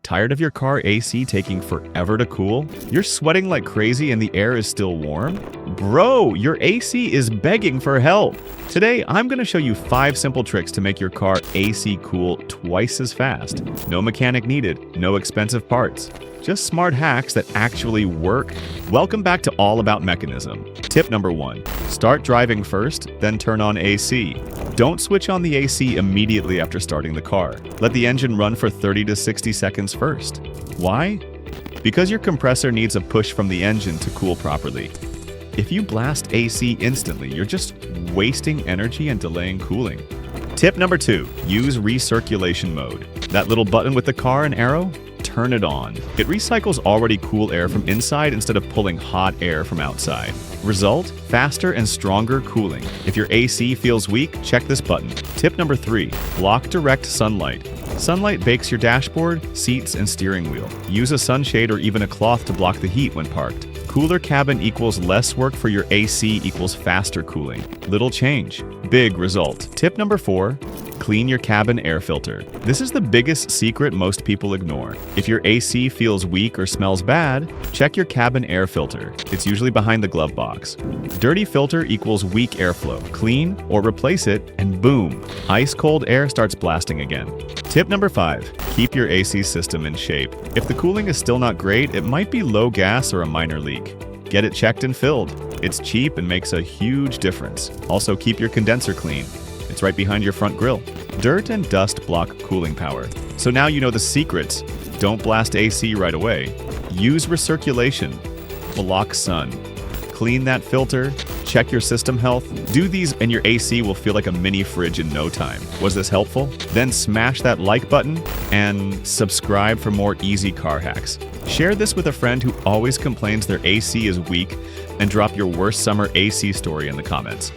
Tired of your car AC taking forever to cool? You're sweating like crazy and the air is still warm? Bro, your AC is begging for help! Today, I'm going to show you 5 simple tricks to make your car AC cool twice as fast. No mechanic needed, no expensive parts. Just smart hacks that actually work. Welcome back to All About Mechanism. Tip number 1. Start driving first, then turn on AC. Don't switch on the AC immediately after starting the car. Let the engine run for 30 to 60 seconds first. Why? Because your compressor needs a push from the engine to cool properly. If you blast AC instantly, you're just wasting energy and delaying cooling. Tip number 2. Use recirculation mode. That little button with the car and arrow? Turn it on. It recycles already cool air from inside instead of pulling hot air from outside. Result? Faster and stronger cooling. If your AC feels weak, check this button. Tip number 3. Block direct sunlight. Sunlight bakes your dashboard, seats, and steering wheel. Use a sunshade or even a cloth to block the heat when parked. Cooler cabin equals less work for your AC equals faster cooling. Little change, big result. Tip number 4. Clean your cabin air filter. This is the biggest secret most people ignore. If your AC feels weak or smells bad, check your cabin air filter. It's usually behind the glove box. Dirty filter equals weak airflow. Clean or replace it, and boom, ice-cold air starts blasting again. Tip number 5. Keep your AC system in shape. If the cooling is still not great, it might be low gas or a minor leak. Get it checked and filled. It's cheap and makes a huge difference. Also, keep your condenser clean. It's right behind your front grille. Dirt and dust block cooling power. So now you know the secrets. Don't blast AC right away. Use recirculation. Block sun. Clean that filter. Check your system health. Do these and your AC will feel like a mini fridge in no time. Was this helpful? Then smash that like button and subscribe for more easy car hacks. Share this with a friend who always complains their AC is weak, and drop your worst summer AC story in the comments.